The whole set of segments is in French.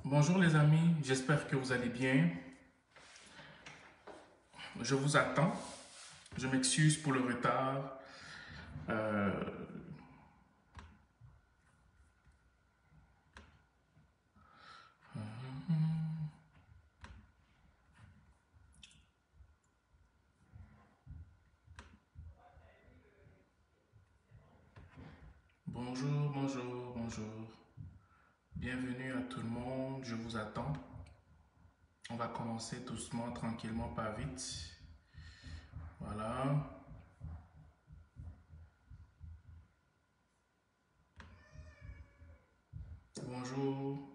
Bonjour les amis, j'espère que vous allez bien. Je vous attends. Je m'excuse pour le retard. Euh, Bonjour, bonjour, bonjour. Bienvenue à tout le monde, je vous attends. On va commencer doucement, tranquillement, pas vite. Voilà. Bonjour.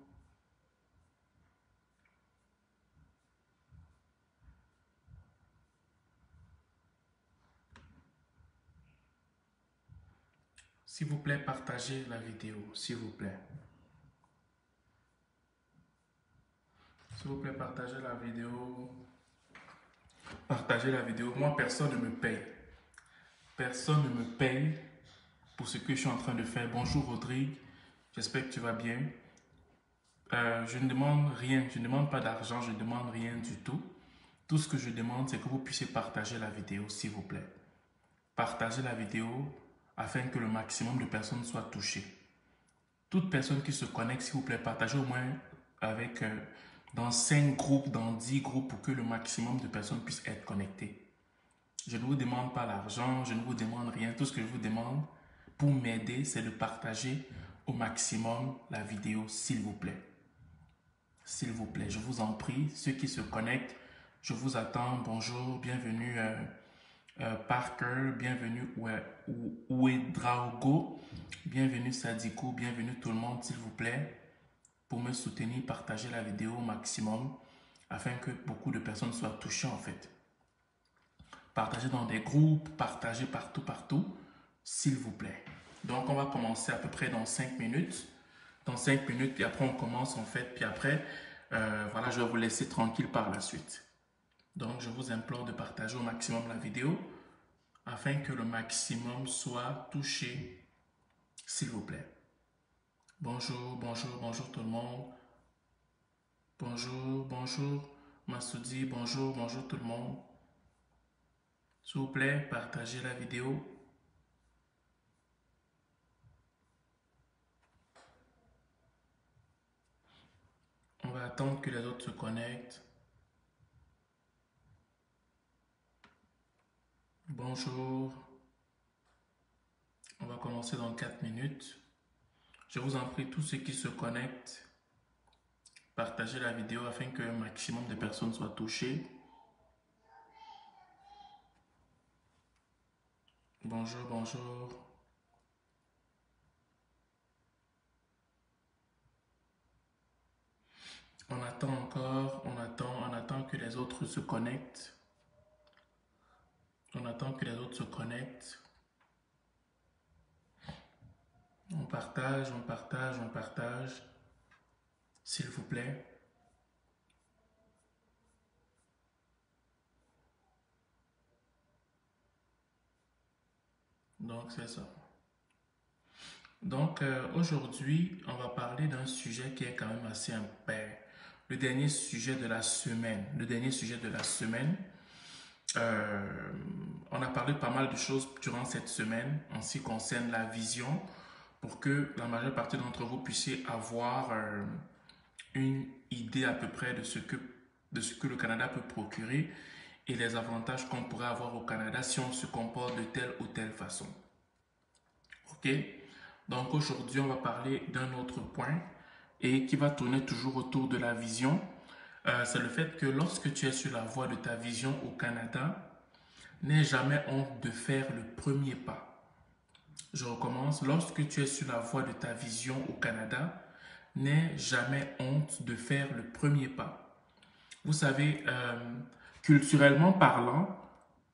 S'il vous plaît, partagez la vidéo, s'il vous plaît. S'il vous plaît, partagez la vidéo. Partagez la vidéo. Moi, personne ne me paye. Personne ne me paye pour ce que je suis en train de faire. Bonjour Rodrigue, j'espère que tu vas bien. Je ne demande rien, je ne demande pas d'argent, je ne demande rien du tout. Tout ce que je demande, c'est que vous puissiez partager la vidéo, s'il vous plaît. Partagez la vidéo afin que le maximum de personnes soient touchées. Toute personne qui se connecte, s'il vous plaît, partagez au moins avec, dans 5 groupes, dans 10 groupes pour que le maximum de personnes puissent être connectées. Je ne vous demande pas l'argent, je ne vous demande rien. Tout ce que je vous demande pour m'aider, c'est de partager au maximum la vidéo, s'il vous plaît. S'il vous plaît, je vous en prie, ceux qui se connectent, je vous attends. Bonjour, bienvenue Parker, bienvenue Ouedraogo, bienvenue Sadikou, bienvenue tout le monde, s'il vous plaît. Pour me soutenir, partagez la vidéo au maximum afin que beaucoup de personnes soient touchées en fait. Partagez dans des groupes, partagez partout, partout, s'il vous plaît. Donc, on va commencer à peu près dans 5 minutes. Dans 5 minutes, puis après, on commence en fait. Puis après, voilà, je vais vous laisser tranquille par la suite. Donc, je vous implore de partager au maximum la vidéo afin que le maximum soit touché, s'il vous plaît. Bonjour, bonjour, bonjour tout le monde. Bonjour, bonjour Massoudi, bonjour, bonjour tout le monde. S'il vous plaît, partagez la vidéo. On va attendre que les autres se connectent. Bonjour. On va commencer dans 4 minutes. Je vous en prie, tous ceux qui se connectent, partagez la vidéo afin qu'un maximum de personnes soient touchées. Bonjour, bonjour. On attend encore, on attend que les autres se connectent. On attend que les autres se connectent. On partage, on partage, on partage. S'il vous plaît. Donc, c'est ça. Donc, aujourd'hui, on va parler d'un sujet qui est quand même assez impair. Le dernier sujet de la semaine. Le dernier sujet de la semaine. On a parlé de pas mal de choses durant cette semaine en ce qui concerne la vision pour que la majeure partie d'entre vous puissiez avoir une idée à peu près de ce que le Canada peut procurer et les avantages qu'on pourrait avoir au Canada si on se comporte de telle ou telle façon. Ok? Donc aujourd'hui, on va parler d'un autre point et qui va tourner toujours autour de la vision. C'est le fait que lorsque tu es sur la voie de ta vision au Canada, n'aie jamais honte de faire le premier pas. Je recommence. Lorsque tu es sur la voie de ta vision au Canada, n'aie jamais honte de faire le premier pas. Vous savez, culturellement parlant,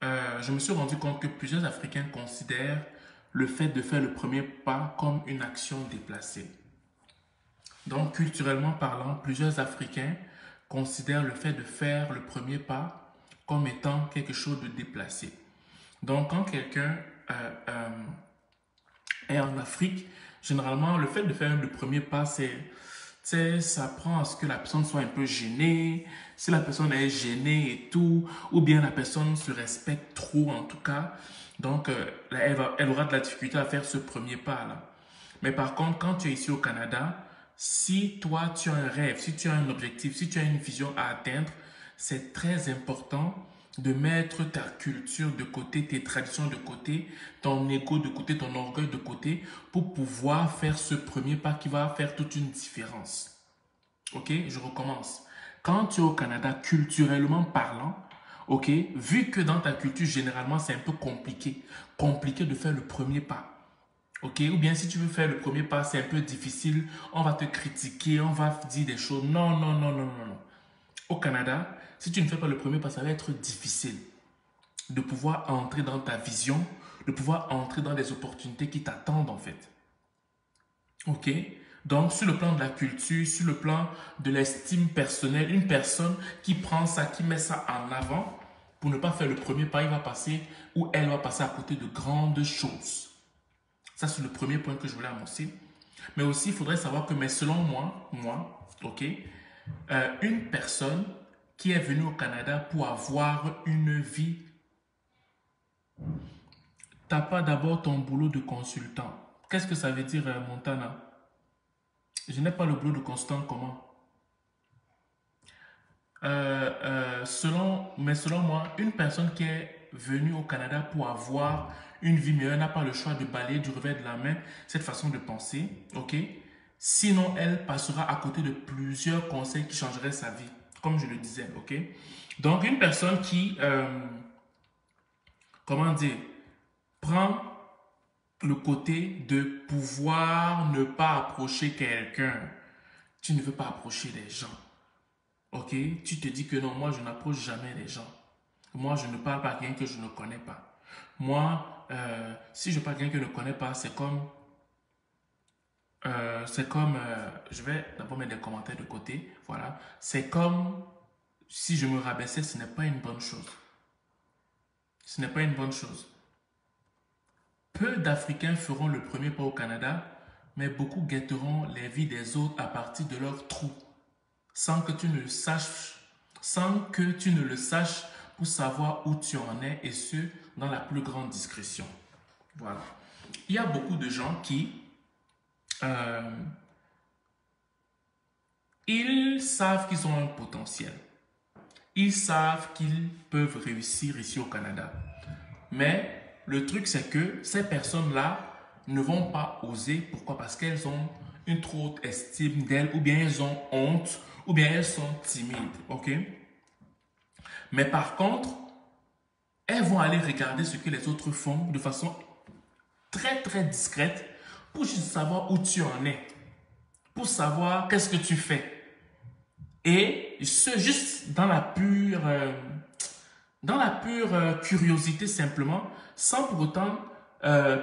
je me suis rendu compte que plusieurs Africains considèrent le fait de faire le premier pas comme une action déplacée. Donc, culturellement parlant, plusieurs Africains considèrent le fait de faire le premier pas comme étant quelque chose de déplacé. Donc, quand quelqu'un est en Afrique, généralement, le fait de faire le premier pas, sais, ça prend à ce que la personne soit un peu gênée. Si la personne est gênée et tout, ou bien la personne se respecte trop en tout cas, donc là, elle aura de la difficulté à faire ce premier pas là. Mais par contre, quand tu es ici au Canada, si toi tu as un rêve, si tu as un objectif, si tu as une vision à atteindre, c'est très important de mettre ta culture de côté, tes traditions de côté, ton ego de côté, ton orgueil de côté, pour pouvoir faire ce premier pas qui va faire toute une différence. Ok, je recommence. Quand tu es au Canada, culturellement parlant, ok, vu que dans ta culture, généralement, c'est un peu compliqué de faire le premier pas. Ok, ou bien si tu veux faire le premier pas, c'est un peu difficile, on va te critiquer, on va te dire des choses. Non, non, non, non, non, non. Au Canada, si tu ne fais pas le premier pas, ça va être difficile de pouvoir entrer dans ta vision, de pouvoir entrer dans les opportunités qui t'attendent en fait. Ok? Donc, sur le plan de la culture, sur le plan de l'estime personnelle, une personne qui prend ça, qui met ça en avant, pour ne pas faire le premier pas, il va passer ou elle va passer à côté de grandes choses. Ça, c'est le premier point que je voulais annoncer. Mais aussi, il faudrait savoir que, mais selon moi, ok, une personne qui est venue au Canada pour avoir une vie, t'as pas d'abord ton boulot de consultant. Qu'est-ce que ça veut dire, Montana? Je n'ai pas le boulot de consultant comment? Selon moi, une personne qui est venue au Canada pour avoir une vie meilleure n'a pas le choix de balayer du revers de la main cette façon de penser, ok? Sinon, elle passera à côté de plusieurs conseils qui changeraient sa vie, comme je le disais, ok? Donc, une personne qui, comment dire, prend le côté de pouvoir ne pas approcher quelqu'un. Tu ne veux pas approcher les gens. Ok? Tu te dis que non, moi je n'approche jamais les gens. Moi je ne parle pas à quelqu'un que je ne connais pas. Moi, si je parle à quelqu'un que je ne connais pas, je vais d'abord mettre des commentaires de côté. Voilà. C'est comme si je me rabaissais, ce n'est pas une bonne chose. Ce n'est pas une bonne chose. Peu d'Africains feront le premier pas au Canada, mais beaucoup guetteront les vies des autres à partir de leur trou, sans que tu ne le saches, sans que tu ne le saches pour savoir où tu en es et ce, dans la plus grande discrétion. Voilà. Il y a beaucoup de gens qui, euh, ils savent qu'ils ont un potentiel. Ils savent qu'ils peuvent réussir ici au Canada. Mais le truc, c'est que ces personnes-là ne vont pas oser. Pourquoi? Parce qu'elles ont une trop haute estime d'elles, ou bien elles ont honte, ou bien elles sont timides. Ok? Mais par contre, elles vont aller regarder ce que les autres font de façon très très discrète pour juste savoir où tu en es, pour savoir qu'est-ce que tu fais. Et ce, juste dans la pure curiosité simplement, sans pour autant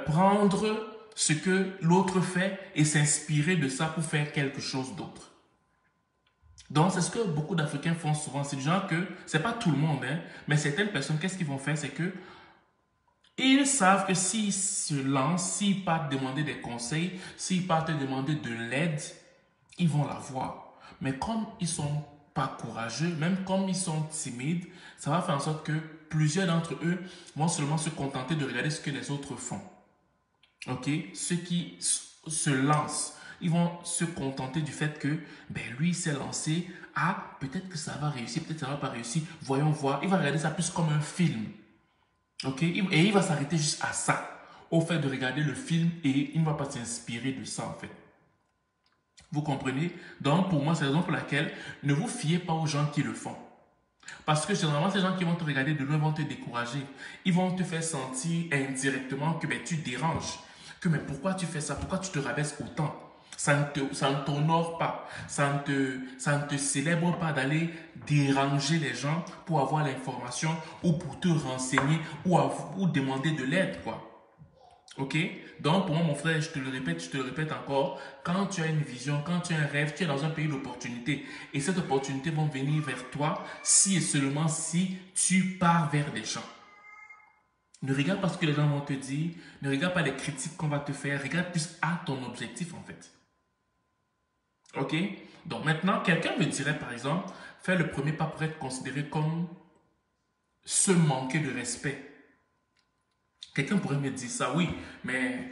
prendre ce que l'autre fait et s'inspirer de ça pour faire quelque chose d'autre. Donc, c'est ce que beaucoup d'Africains font souvent. C'est du genre que, c'est pas tout le monde, hein, mais certaines personnes, qu'est-ce qu'ils vont faire? C'est que ils savent que s'ils se lancent, s'ils partent demander des conseils, s'ils partent demander de l'aide, ils vont l'avoir. Mais comme ils sont pas courageux, même comme ils sont timides, ça va faire en sorte que plusieurs d'entre eux vont seulement se contenter de regarder ce que les autres font. Ok? Ceux qui se lancent, ils vont se contenter du fait que ben, lui s'est lancé. Ah, peut-être que ça va réussir, peut-être que ça va pas réussir. Voyons voir. Il va regarder ça plus comme un film. Ok? Et il va s'arrêter juste à ça. Au fait de regarder le film et il ne va pas s'inspirer de ça en fait. Vous comprenez? Donc pour moi, c'est la raison pour laquelle ne vous fiez pas aux gens qui le font. Parce que généralement, ces gens qui vont te regarder de loin vont te décourager. Ils vont te faire sentir indirectement que ben, tu déranges. Que mais pourquoi tu fais ça? Pourquoi tu te rabaisses autant? Ça ne t'honore pas. Ça ne te célèbre pas d'aller déranger les gens pour avoir l'information ou pour te renseigner ou demander de l'aide, quoi. Ok? Donc, pour moi, mon frère, je te le répète encore, quand tu as une vision, quand tu as un rêve, tu es dans un pays d'opportunités. Et cette opportunité va venir vers toi si et seulement si tu pars vers des gens. Ne regarde pas ce que les gens vont te dire, ne regarde pas les critiques qu'on va te faire, regarde plus à ton objectif en fait. Ok? Donc maintenant, quelqu'un me dirait par exemple, faire le premier pas pourrait être considéré comme se manquer de respect. Quelqu'un pourrait me dire ça, oui, mais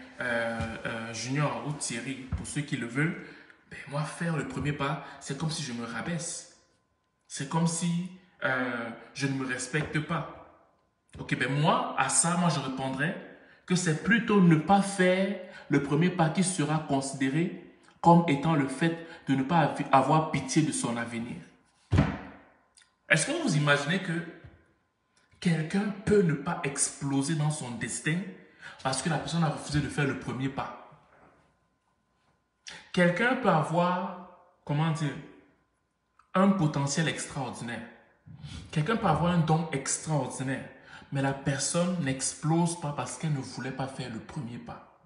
Junior ou Thierry, pour ceux qui le veulent, ben moi, faire le premier pas, c'est comme si je me rabaisse. C'est comme si je ne me respecte pas. Ok, ben moi, à ça, moi, je répondrais que c'est plutôt ne pas faire le premier pas qui sera considéré comme étant le fait de ne pas avoir pitié de son avenir. Est-ce que vous imaginez que quelqu'un peut ne pas exploser dans son destin parce que la personne a refusé de faire le premier pas? Quelqu'un peut avoir, comment dire, un potentiel extraordinaire. Quelqu'un peut avoir un don extraordinaire, mais la personne n'explose pas parce qu'elle ne voulait pas faire le premier pas.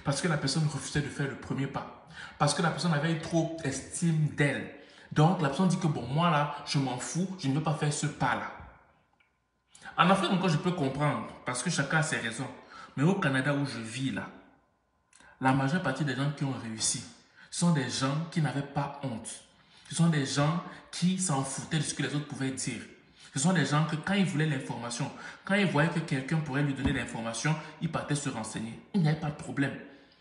Parce que la personne refusait de faire le premier pas. Parce que la personne avait trop d'estime d'elle. Donc la personne dit que bon, moi là, je m'en fous, je ne veux pas faire ce pas-là. En Afrique encore, je peux comprendre, parce que chacun a ses raisons. Mais au Canada où je vis là, la majeure partie des gens qui ont réussi sont des gens qui n'avaient pas honte. Ce sont des gens qui s'en foutaient de ce que les autres pouvaient dire. Ce sont des gens que quand ils voulaient l'information, quand ils voyaient que quelqu'un pourrait lui donner l'information, ils partaient se renseigner. Il n'y avait pas de problème.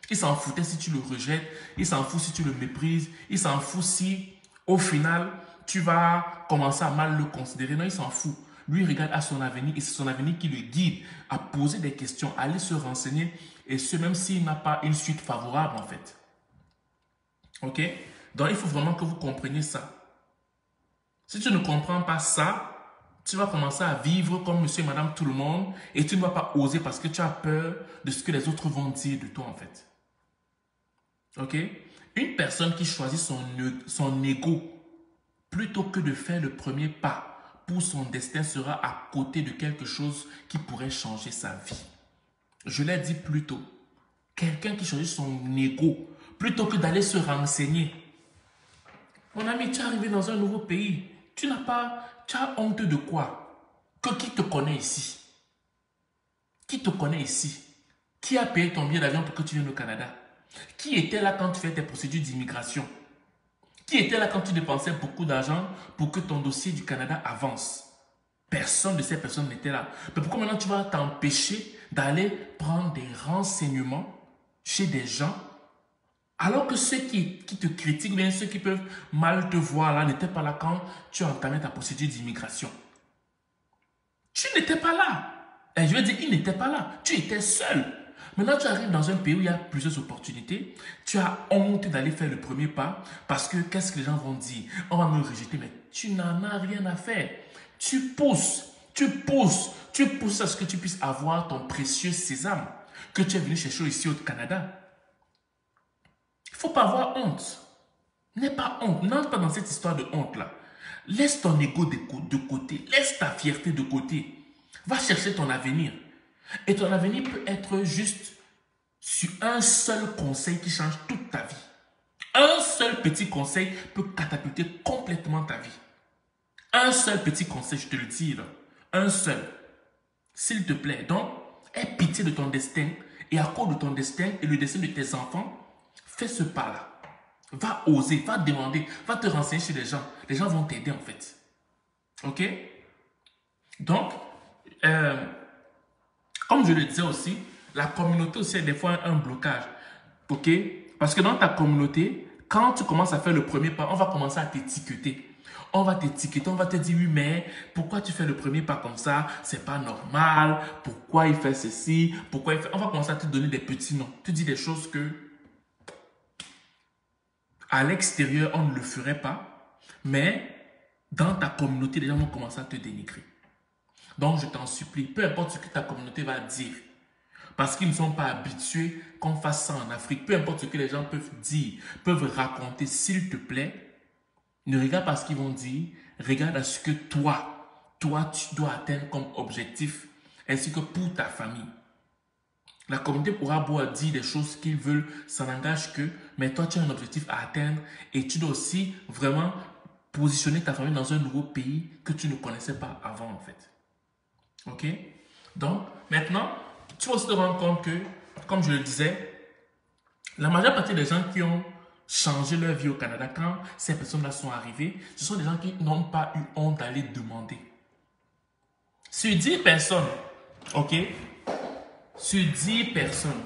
Ils s'en foutaient si tu le rejettes, ils s'en foutent si tu le méprises, ils s'en foutent si au final tu vas commencer à mal le considérer. Non, il s'en fout. Lui, il regarde à son avenir et c'est son avenir qui le guide à poser des questions, à aller se renseigner et ce même s'il n'a pas une suite favorable en fait. Ok? Donc, il faut vraiment que vous compreniez ça. Si tu ne comprends pas ça, tu vas commencer à vivre comme monsieur et madame tout le monde et tu ne vas pas oser parce que tu as peur de ce que les autres vont dire de toi en fait. Ok? Une personne qui choisit son ego plutôt que de faire le premier pas pour son destin sera à côté de quelque chose qui pourrait changer sa vie. Je l'ai dit plus tôt. Quelqu'un qui choisit son ego plutôt que d'aller se renseigner. Mon ami, tu es arrivé dans un nouveau pays. Tu as honte de quoi? Qui te connaît ici? Qui te connaît ici? Qui a payé ton billet d'avion pour que tu viennes au Canada? Qui était là quand tu fais tes procédures d'immigration? Qui était là quand tu dépensais beaucoup d'argent pour que ton dossier du Canada avance? Personne de ces personnes n'était là. Mais pourquoi maintenant tu vas t'empêcher d'aller prendre des renseignements chez des gens alors que ceux qui te critiquent, bien ceux qui peuvent mal te voir là, n'étaient pas là quand tu as entamé ta procédure d'immigration? Tu n'étais pas là. Et je veux dire, ils n'étaient pas là. Tu étais seul. Maintenant, tu arrives dans un pays où il y a plusieurs opportunités. Tu as honte d'aller faire le premier pas parce que qu'est-ce que les gens vont dire? On va me rejeter, mais tu n'en as rien à faire. Tu pousses à ce que tu puisses avoir ton précieux sésame que tu es venu chercher ici au Canada. Il ne faut pas avoir honte. N'aie pas honte. N'entre pas dans cette histoire de honte-là. Laisse ton ego de côté. Laisse ta fierté de côté. Va chercher ton avenir. Et ton avenir peut être juste sur un seul conseil qui change toute ta vie. Un seul petit conseil peut catapulter complètement ta vie. Un seul petit conseil, je te le dis là. Un seul. S'il te plaît. Donc, aie pitié de ton destin. Et à cause de ton destin et le destin de tes enfants, fais ce pas-là. Va oser, va demander, va te renseigner chez les gens. Les gens vont t'aider en fait. Ok? Donc, comme je le disais aussi, la communauté aussi est des fois un blocage. Ok? Parce que dans ta communauté, quand tu commences à faire le premier pas, on va commencer à t'étiqueter. On va t'étiqueter, on va te dire, oui, mais pourquoi tu fais le premier pas comme ça? C'est pas normal. Pourquoi il fait ceci? Pourquoi il fait... On va commencer à te donner des petits noms. Tu dis des choses que à l'extérieur, on ne le ferait pas. Mais dans ta communauté, les gens vont commencer à te dénigrer. Donc, je t'en supplie, peu importe ce que ta communauté va dire, parce qu'ils ne sont pas habitués qu'on fasse ça en Afrique, peu importe ce que les gens peuvent dire, peuvent raconter, s'il te plaît, ne regarde pas ce qu'ils vont dire, regarde à ce que toi, tu dois atteindre comme objectif, ainsi que pour ta famille. La communauté pourra beau dire des choses qu'ils veulent, ça n'engage que, mais toi, tu as un objectif à atteindre et tu dois aussi vraiment positionner ta famille dans un nouveau pays que tu ne connaissais pas avant en fait. Ok? Donc, maintenant, tu vas aussi te rendre compte que, comme je le disais, la majeure partie des gens qui ont changé leur vie au Canada, quand ces personnes-là sont arrivées, ce sont des gens qui n'ont pas eu honte d'aller demander. Sur 10 personnes, ok, sur 10 personnes,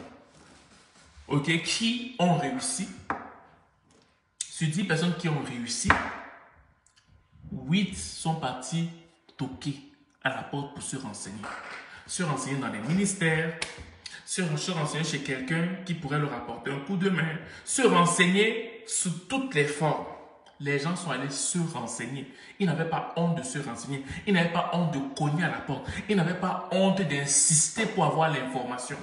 ok, qui ont réussi, sur 10 personnes qui ont réussi, 8 sont partis toquer à la porte pour se renseigner. Se renseigner dans les ministères, se renseigner chez quelqu'un qui pourrait leur apporter un coup de main, se renseigner sous toutes les formes. Les gens sont allés se renseigner. Ils n'avaient pas honte de se renseigner. Ils n'avaient pas honte de cogner à la porte. Ils n'avaient pas honte d'insister pour avoir l'information.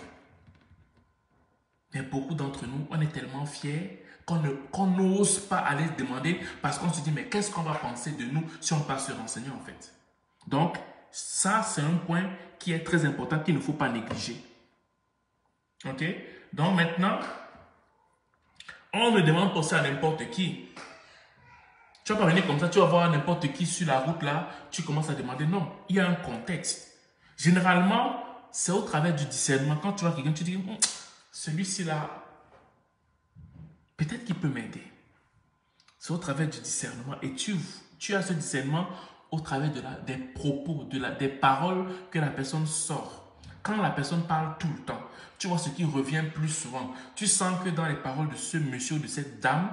Mais beaucoup d'entre nous, on est tellement fiers qu'on n'ose pas aller demander parce qu'on se dit, mais qu'est-ce qu'on va penser de nous si on passe se renseigner en fait? Donc, ça, c'est un point qui est très important qu'il ne faut pas négliger. Ok? Donc maintenant, on ne demande pas ça à n'importe qui. Tu vas pas venir comme ça, tu vas voir n'importe qui sur la route là, tu commences à demander. Non, il y a un contexte. Généralement, c'est au travers du discernement. Quand tu vois quelqu'un, tu dis, celui-ci là, peut-être qu'il peut m'aider. C'est au travers du discernement. Et tu as ce discernement au travers des propos, des paroles que la personne sort. Quand la personne parle tout le temps, tu vois ce qui revient plus souvent. Tu sens que dans les paroles de ce monsieur ou de cette dame,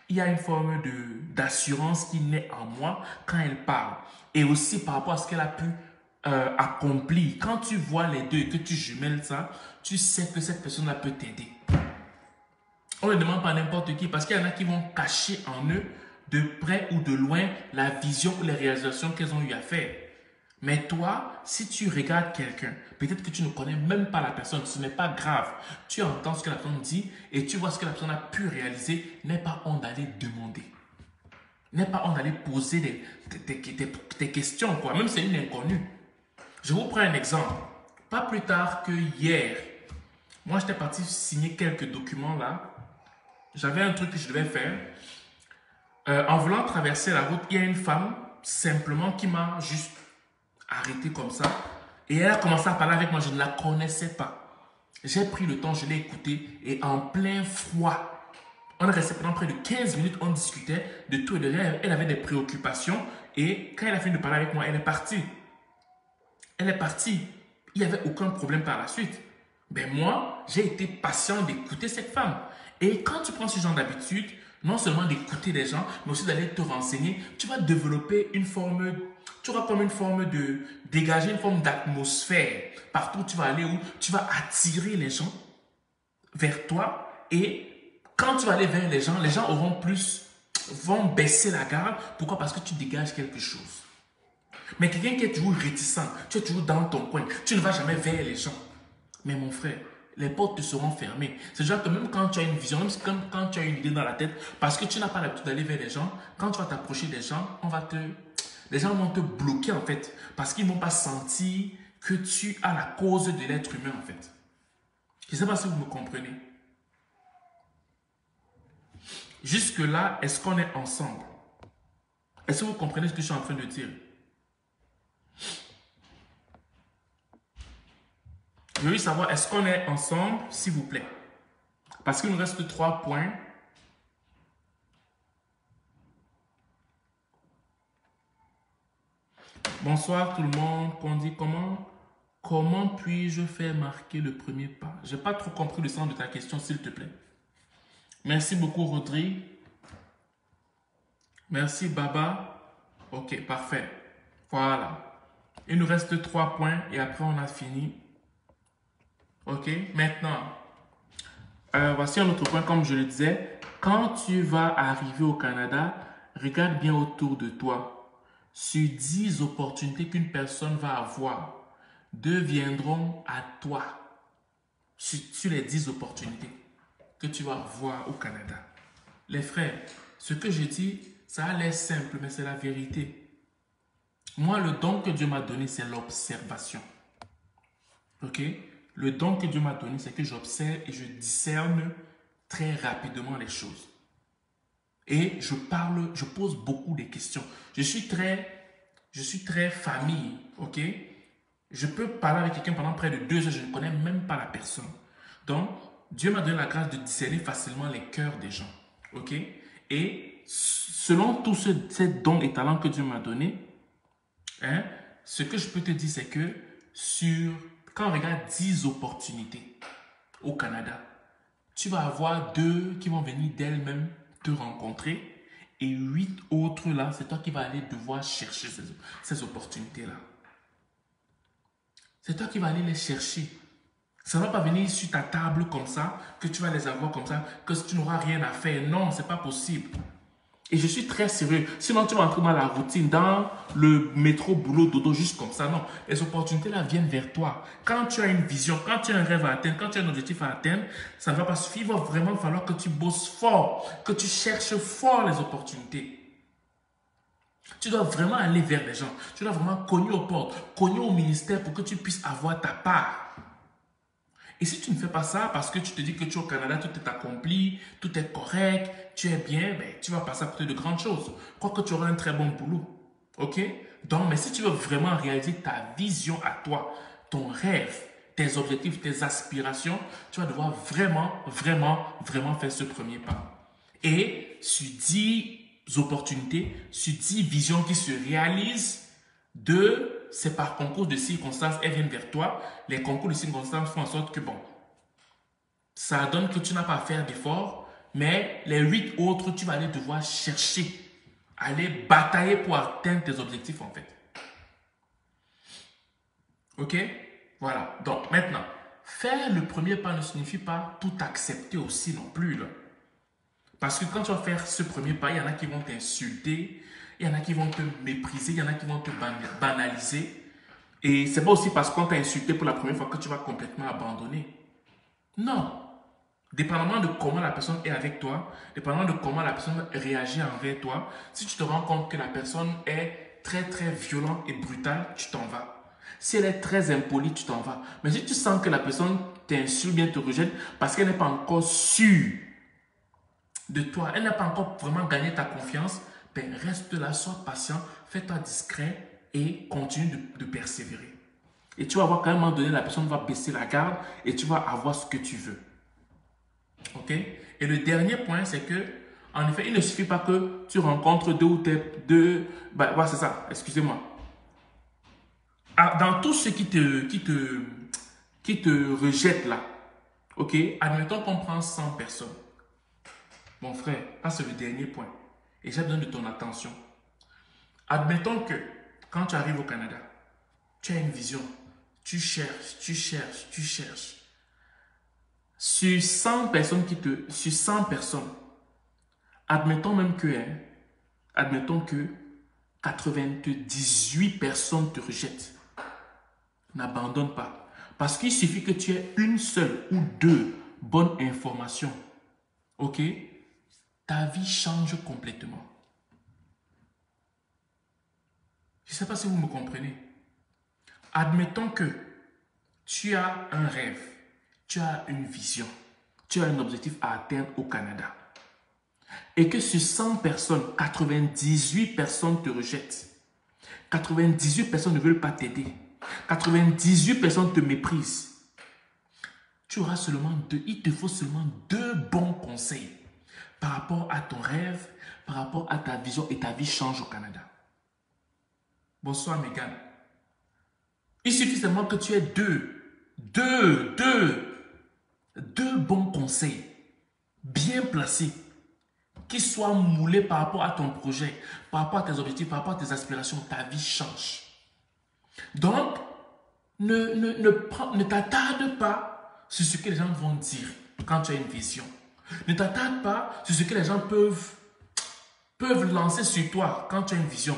il y a une forme d'assurance qui naît en moi quand elle parle. Et aussi par rapport à ce qu'elle a pu accomplir. Quand tu vois les deux et que tu jumelles ça, tu sais que cette personne-là peut t'aider. On ne demande pas à n'importe qui parce qu'il y en a qui vont cacher en eux, de près ou de loin, la vision ou les réalisations qu'elles ont eu à faire. Mais toi, si tu regardes quelqu'un, peut-être que tu ne connais même pas la personne, ce n'est pas grave. Tu entends ce que la personne dit et tu vois ce que la personne a pu réaliser. N'aie pas honte d'aller demander. N'aie pas honte d'aller poser des questions, quoi. Même si c'est une inconnue. Je vous prends un exemple. Pas plus tard que hier, moi j'étais parti signer quelques documents là. J'avais un truc que je devais faire. En voulant traverser la route, il y a une femme simplement qui m'a juste arrêté comme ça. Et elle a commencé à parler avec moi, je ne la connaissais pas. J'ai pris le temps, je l'ai écoutée et en plein froid, on est resté pendant près de 15 minutes, on discutait de tout et de rien. Elle avait des préoccupations et quand elle a fini de parler avec moi, elle est partie. Elle est partie. Il n'y avait aucun problème par la suite. Ben moi, j'ai été patient d'écouter cette femme. Et quand tu prends ce genre d'habitude, non seulement d'écouter les gens, mais aussi d'aller te renseigner, tu vas développer une forme, tu auras comme une forme de dégager une forme d'atmosphère. Partout où tu vas aller, où tu vas attirer les gens vers toi. Et quand tu vas aller vers les gens vont baisser la garde. Pourquoi? Parce que tu dégages quelque chose. Mais quelqu'un qui est toujours réticent, tu es toujours dans ton coin, tu ne vas jamais vers les gens. Mais mon frère, les portes te seront fermées. C'est genre que même quand tu as une vision, même quand tu as une idée dans la tête, parce que tu n'as pas l'habitude d'aller vers les gens, quand tu vas t'approcher des gens, les gens vont te bloquer en fait. Parce qu'ils n'ont pas senti que tu as la cause de l'être humain en fait. Je ne sais pas si vous me comprenez. Jusque-là, est-ce qu'on est ensemble? Est-ce que vous comprenez ce que je suis en train de dire? Je veux savoir, est-ce qu'on est ensemble, s'il vous plaît? Parce qu'il nous reste 3 points. Bonsoir tout le monde. Qu'on dit comment? Comment puis-je faire marquer le premier pas? Je n'ai pas trop compris le sens de ta question, s'il te plaît. Merci beaucoup, Rodri. Merci, Baba. Ok, parfait. Voilà. Il nous reste 3 points et après on a fini. Ok, maintenant, voici un autre point, comme je le disais. Quand tu vas arriver au Canada, regarde bien autour de toi. Sur 10 opportunités qu'une personne va avoir, 2 viendront à toi. Sur les 10 opportunités que tu vas voir au Canada. Les frères, ce que je dis, ça a l'air simple, mais c'est la vérité. Moi, le don que Dieu m'a donné, c'est l'observation. Ok? Le don que Dieu m'a donné, c'est que j'observe et je discerne très rapidement les choses. Et je pose beaucoup de questions. Je suis très famille, ok? Je peux parler avec quelqu'un pendant près de 2 heures, je ne connais même pas la personne. Donc, Dieu m'a donné la grâce de discerner facilement les cœurs des gens. Ok? Et selon tous ces dons et talents que Dieu m'a donnés, hein, ce que je peux te dire, c'est que quand on regarde 10 opportunités au Canada, tu vas avoir 2 qui vont venir d'elles-mêmes te rencontrer et 8 autres là, c'est toi qui vas aller devoir chercher ces opportunités-là. C'est toi qui vas aller les chercher. Ça ne va pas venir sur ta table comme ça, que tu vas les avoir comme ça, que tu n'auras rien à faire. Non, ce n'est pas possible. Et je suis très sérieux. Sinon, tu vas entrer dans la routine, dans le métro, boulot, dodo, juste comme ça. Non, les opportunités là viennent vers toi. Quand tu as une vision, quand tu as un rêve à atteindre, quand tu as un objectif à atteindre, ça ne va pas suffire. Il va vraiment falloir que tu bosses fort, que tu cherches fort les opportunités. Tu dois vraiment aller vers les gens. Tu dois vraiment cogner aux portes, cogner au ministère pour que tu puisses avoir ta part. Et si tu ne fais pas ça parce que tu te dis que tu es au Canada, tout est accompli, tout est correct, tu es bien, ben, tu vas passer à côté de grandes choses. Quoique tu auras un très bon boulot. OK? Donc, mais si tu veux vraiment réaliser ta vision à toi, ton rêve, tes objectifs, tes aspirations, tu vas devoir vraiment faire ce premier pas. Et sur 10 opportunités, sur 10 visions qui se réalisent, c'est par concours de circonstances, elles viennent vers toi. Les concours de circonstances font en sorte que, bon, ça donne que tu n'as pas à faire d'efforts, mais les 8 autres, tu vas aller devoir chercher, aller batailler pour atteindre tes objectifs, en fait. OK? Voilà. Donc, maintenant, faire le premier pas ne signifie pas tout accepter aussi non plus, là. Parce que quand tu vas faire ce premier pas, il y en a qui vont t'insulter, il y en a qui vont te mépriser, il y en a qui vont te banaliser. Et c'est pas aussi parce qu'on t'a insulté pour la première fois que tu vas complètement abandonner. Non. Dépendamment de comment la personne est avec toi, dépendamment de comment la personne réagit envers toi, si tu te rends compte que la personne est très violente et brutale, tu t'en vas. Si elle est très impolie, tu t'en vas. Mais si tu sens que la personne t'insulte, bien te rejette, parce qu'elle n'est pas encore sûre de toi, elle n'a pas encore vraiment gagné ta confiance, ben reste là, sois patient, fais-toi discret et continue de persévérer. Et tu vas voir qu'à un moment donné, la personne va baisser la garde et tu vas avoir ce que tu veux. OK? Et le dernier point, c'est que, en effet, il ne suffit pas que tu rencontres c'est ça, excusez-moi. Dans tous ceux qui te rejettent là, OK? Admettons qu'on prend 100 personnes. Mon frère, ça c'est le dernier point. Et j'ai besoin de ton attention. Admettons que quand tu arrives au Canada, tu as une vision. Tu cherches. Sur 100 personnes sur 100 personnes, admettons que 98 personnes te rejettent. N'abandonne pas. Parce qu'il suffit que tu aies une seule ou 2 bonnes informations. OK? Ta vie change complètement. Je ne sais pas si vous me comprenez. Admettons que tu as un rêve, tu as une vision, tu as un objectif à atteindre au Canada. Et que sur 100 personnes, 98 personnes te rejettent. 98 personnes ne veulent pas t'aider. 98 personnes te méprisent. Il te faut seulement 2 bons conseils par rapport à ton rêve, par rapport à ta vision et ta vie change au Canada. Bonsoir, Megan. Il suffit seulement que tu aies deux bons conseils bien placés qui soient moulés par rapport à ton projet, par rapport à tes objectifs, par rapport à tes aspirations. Ta vie change. Donc, ne t'attarde pas sur ce que les gens vont dire quand tu as une vision. Ne t'attarde pas sur ce que les gens peuvent lancer sur toi quand tu as une vision.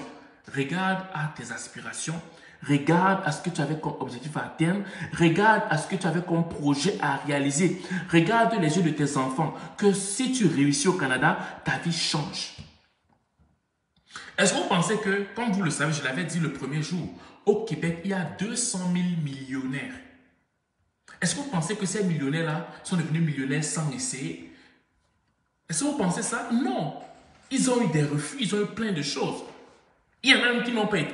Regarde à tes aspirations, regarde à ce que tu avais comme objectif à atteindre, regarde à ce que tu avais comme projet à réaliser. Regarde les yeux de tes enfants, que si tu réussis au Canada, ta vie change. Est-ce que vous pensez que, comme vous le savez, je l'avais dit le premier jour, au Québec, il y a 200 000 millionnaires. Est-ce que vous pensez que ces millionnaires-là sont devenus millionnaires sans essayer? Est-ce que vous pensez ça? Non. Ils ont eu des refus, ils ont eu plein de choses. Il y en a même qui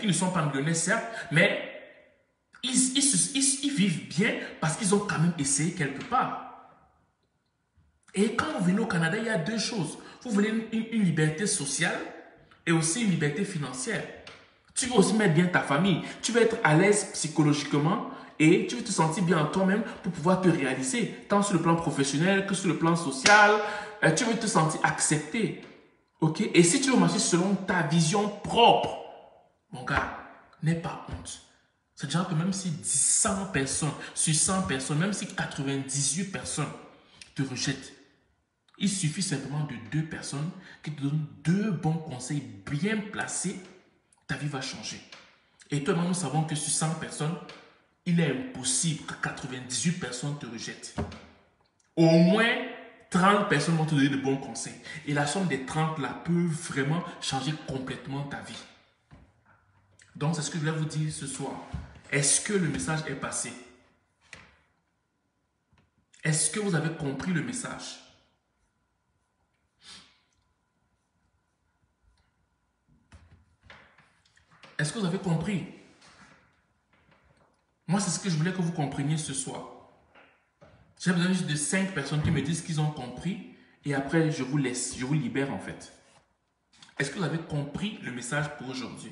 ne sont pas millionnaires, certes, mais ils vivent bien parce qu'ils ont quand même essayé quelque part. Et quand vous venez au Canada, il y a deux choses. Vous voulez une liberté sociale et aussi une liberté financière. Tu veux aussi mettre bien ta famille. Tu veux être à l'aise psychologiquement et tu veux te sentir bien en toi-même pour pouvoir te réaliser, tant sur le plan professionnel que sur le plan social. Tu veux te sentir accepté. Ok? Et si tu veux marcher selon ta vision propre, mon gars, n'aie pas honte. C'est-à-dire que même si 100 personnes, sur 100 personnes, même si 98 personnes te rejettent, il suffit simplement de 2 personnes qui te donnent 2 bons conseils bien placés, ta vie va changer. Et toi, nous savons que sur 100 personnes, il est impossible que 98 personnes te rejettent. Au moins 30 personnes vont te donner de bons conseils. Et la somme des 30 là peut vraiment changer complètement ta vie. Donc, c'est ce que je voulais vous dire ce soir. Est-ce que le message est passé? Est-ce que vous avez compris le message? Est-ce que vous avez compris? Moi, c'est ce que je voulais que vous compreniez ce soir. J'ai besoin juste de 5 personnes qui me disent qu'ils ont compris et après, je vous laisse, je vous libère en fait. Est-ce que vous avez compris le message pour aujourd'hui?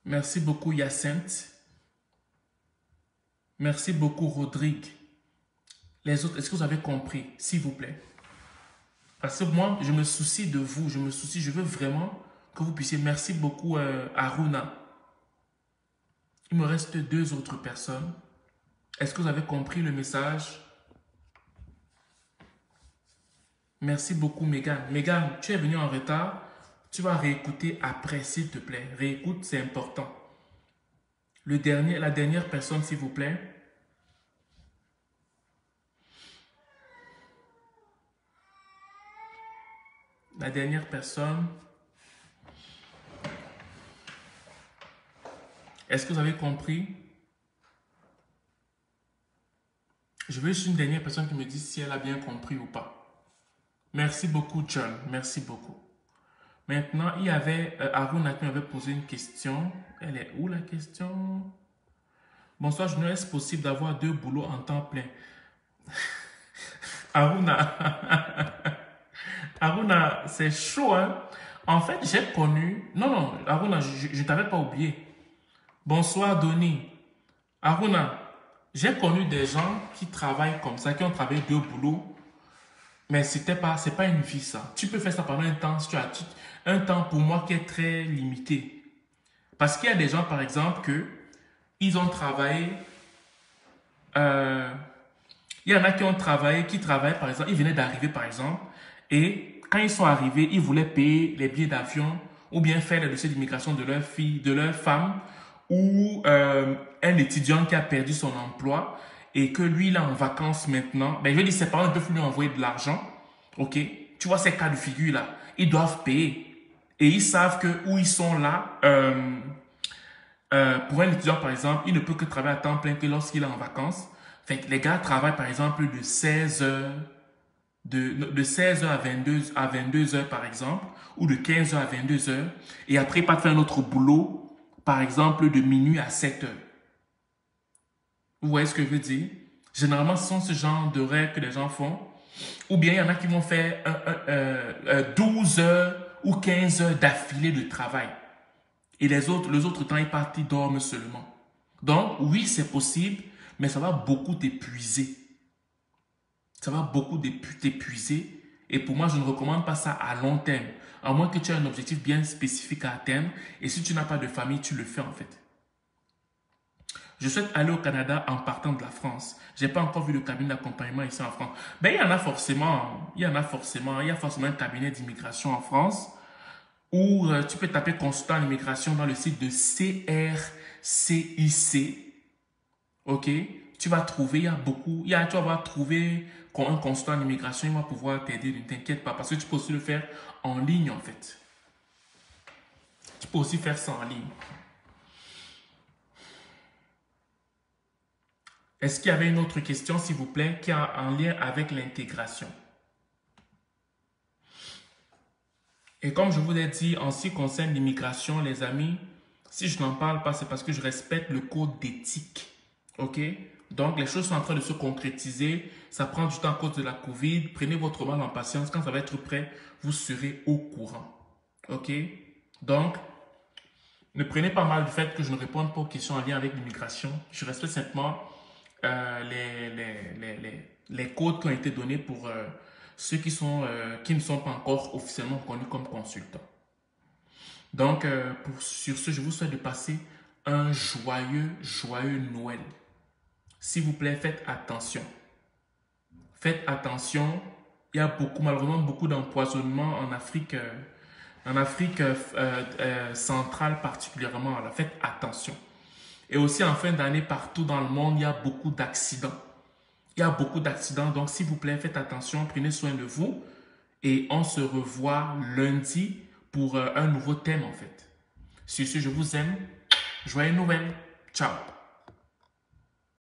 Merci beaucoup Hyacinthe. Merci beaucoup Rodrigue. Les autres, est-ce que vous avez compris, s'il vous plaît? Parce que moi, je me soucie de vous, je veux vraiment que vous puissiez. Merci beaucoup Aruna. Il me reste 2 autres personnes. Est-ce que vous avez compris le message? Merci beaucoup Megan. Megan, tu es venu en retard. Tu vas réécouter après, s'il te plaît. Réécoute, c'est important. La dernière personne, s'il vous plaît. La dernière personne. Est-ce que vous avez compris? Je veux juste une dernière personne qui me dise si elle a bien compris ou pas. Merci beaucoup, John. Merci beaucoup. Maintenant, il y avait Aruna qui m'avait posé une question. Elle est où la question? Bonsoir, Junior. Est-ce possible d'avoir 2 boulots en temps plein? Aruna, Aruna, c'est chaud, hein? En fait, j'ai connu... Non, non, Aruna, je ne t'avais pas oublié. Bonsoir, Donny. Aruna, j'ai connu des gens qui travaillent comme ça, qui ont travaillé 2 boulots, mais c'est pas une vie, ça. Tu peux faire ça pendant un temps, si tu as un temps pour moi qui est très limité. Parce qu'il y a des gens, par exemple, ils ont travaillé... il y en a qui travaillent, par exemple, ils venaient d'arriver, par exemple, et quand ils sont arrivés, ils voulaient payer les billets d'avion ou bien faire le dossier d'immigration de leur fille, de leur femme, ou un étudiant qui a perdu son emploi et que lui, il est en vacances maintenant. Ben, je veux dire, ses parents peuvent lui envoyer de l'argent. Ok? Tu vois ces cas de figure-là. Ils doivent payer. Et ils savent que où ils sont là, pour un étudiant, par exemple, il ne peut que travailler à temps plein que lorsqu'il est en vacances. Fait que les gars travaillent, par exemple, de 16 heures, de 16 heures à 22 heures, par exemple, ou de 15 heures à 22 heures. Et après, ils partent faire un autre boulot, par exemple, de minuit à 7 heures. Vous voyez ce que je veux dire? Généralement, ce sont ce genre de rêves que les gens font. Ou bien, il y en a qui vont faire 12 heures ou 15 heures d'affilée de travail. Et les autres temps, ils partent, ils dorment seulement. Donc, oui, c'est possible, mais ça va beaucoup t'épuiser. Ça va beaucoup t'épuiser. Et pour moi, je ne recommande pas ça à long terme. À moins que tu aies un objectif bien spécifique à atteindre. Et si tu n'as pas de famille, tu le fais en fait. Je souhaite aller au Canada en partant de la France. Je n'ai pas encore vu le cabinet d'accompagnement ici en France. Ben, il y en a forcément. Il y a forcément un cabinet d'immigration en France où tu peux taper consultant en immigration dans le site de CRCIC. Ok? Tu vas trouver, tu vas avoir trouvé un consultant en immigration, il va pouvoir t'aider, ne t'inquiète pas, parce que tu peux aussi le faire en ligne en fait. Tu peux aussi faire ça en ligne. Est-ce qu'il y avait une autre question, s'il vous plaît, qui a en lien avec l'intégration? Et comme je vous l'ai dit, en ce qui concerne l'immigration, les amis, Si je n'en parle pas, c'est parce que je respecte le code d'éthique. OK? Donc, les choses sont en train de se concrétiser. Ça prend du temps à cause de la COVID. Prenez votre mal en patience. Quand ça va être prêt, vous serez au courant. OK? Donc, ne prenez pas mal du fait que je ne réponde pas aux questions en lien avec l'immigration. Je respecte simplement les codes qui ont été donnés pour ceux qui ne sont pas encore officiellement reconnus comme consultants. Donc, sur ce, je vous souhaite de passer un joyeux Noël. S'il vous plaît, faites attention. Faites attention. Il y a malheureusement beaucoup d'empoisonnement en Afrique centrale particulièrement. Alors, faites attention. Et aussi, en fin d'année, partout dans le monde, il y a beaucoup d'accidents. Il y a beaucoup d'accidents. Donc, s'il vous plaît, faites attention. Prenez soin de vous. Et on se revoit lundi pour un nouveau thème, en fait. Sur ce, je vous aime. Joyeux Noël. Ciao.